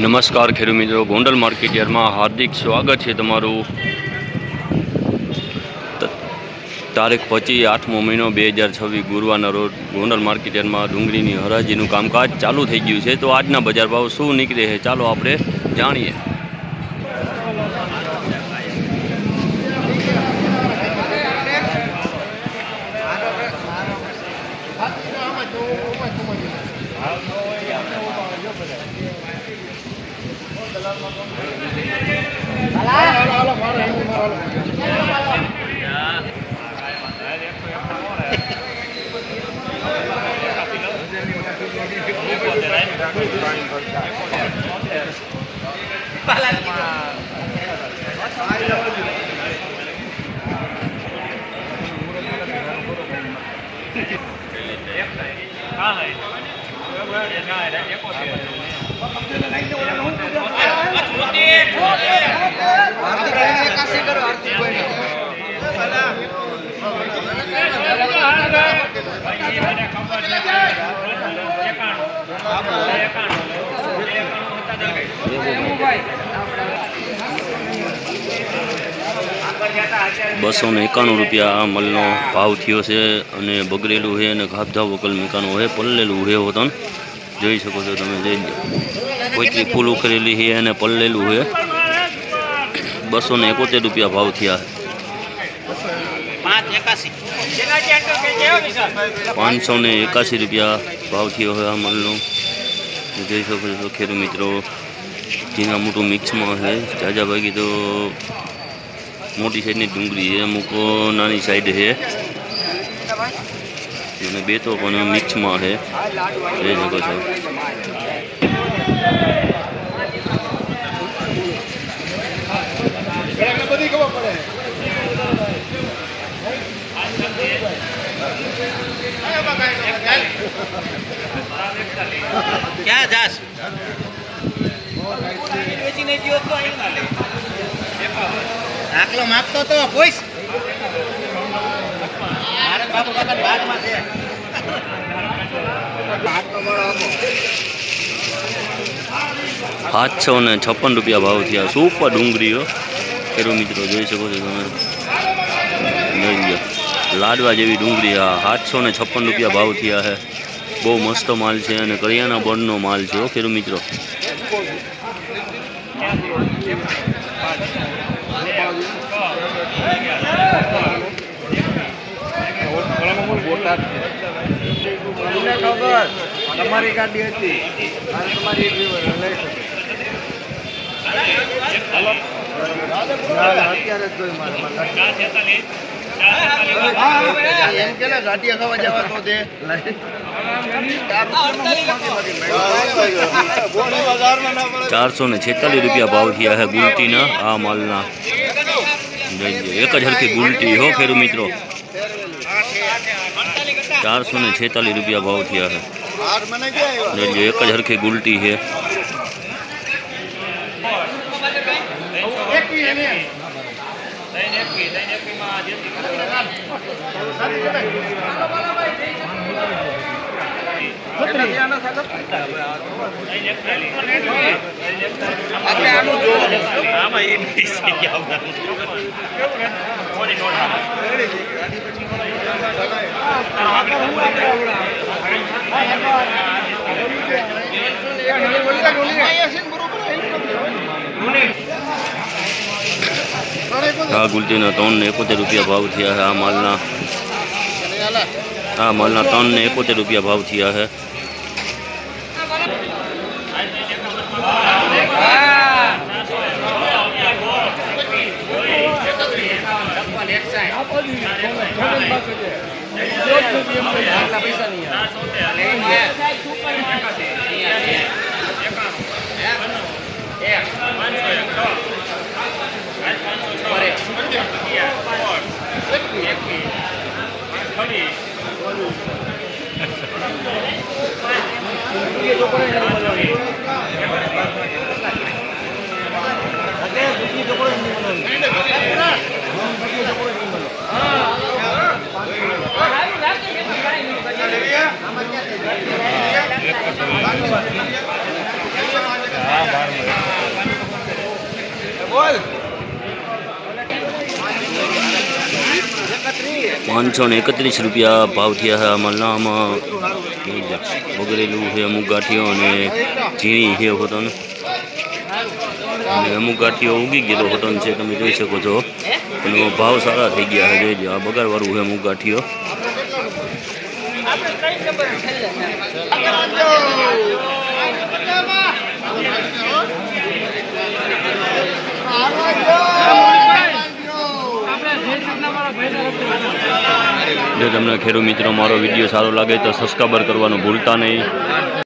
નમસ્કાર ખેડૂત મિત્રો, ગોંડલ માર્કેટ યાર્ડમાં હાર્દિક સ્વાગત છે તમારું। તારીખ 25/8મો મહિનો 2026 ગુરુવારના રોજ ગોંડલ માર્કેટ યાર્ડમાં ડુંગળીની હરાજીનું કામકાજ ચાલુ થઈ ગયું છે। તો આજના બજાર ભાવ શું નીકળે છે ચાલો આપણે જાણીએ। ₹291 આ મલનો ભાવ થયો છે અને બગડેલું છે અને ગાબધા વકલ મીકાનું છે, પલ્લેલું છે વતન જોઈ શકો છો તમે। જોઈ કોઈથી ફૂલ ઉખરેલી છે અને પલ્લેલું છે। ₹271 ભાવ થયા। ₹581 ભાવ થયો છે આ મલનો જોઈ શકો છો ખેડૂત મિત્રો। ઝીણા મોટું મિક્સમાં છે, જાજા ભાગી તો મોટી સાઈડની ડુંગળી છે, અમુક નાની સાઈડ છે અને બે તો પણ મિક્સમાં છે જોઈ શકો છો। क्या जास આકલો માગતો તો પૂછ મારે બાપુ કાકા ભાગમાં છે ₹756 ભાવ થયા। સુપર ડુંગળીઓ ખેડૂત મિત્રો જોઈ શકો છો તમે। લાડવા જેવી ડુંગળી ₹756 ભાવ થયા છે। બહુ મસ્ત માલ છે અને કરિયાના બળનો માલ છે ખેડૂત મિત્રો। તમારી ગાડી હતી તમારી અત્યારે જ જોઈ એમ કે ગાંઠિયા ખાવા જવા તો દે ₹446 ભાવ થયા છે ગુલટીના આ માલના। એક જ હરખી ગુલટી હો ખેડૂત મિત્રો। ₹446 ભાવ થયા છે। એક જ હરખી ગુલટી છે। આ ગુલટીના ₹371 ભાવ થયા છે। આ માલના ₹371 ભાવ થયા છે। 531 રૂપિયા ભાવ થયા છે અમાલના. આમાં બગડેલું છે અમુક ગાંઠીઓ અને ઝીણી છે હોતન, અને અમુક ગાંઠીઓ ઉગી ગયેલો હોતન છે, તમે જોઈ શકો છો. એનો ભાવ સારા થઈ ગયા છે. જોઈ આ બગાડવાળું છે અમુક ગાંઠીઓ. જો તમને ખેડૂત મિત્રો મારો વિડીયો સારો લાગે તો સબસ્ક્રાઈબર કરવાનું ભૂલતા નહીં.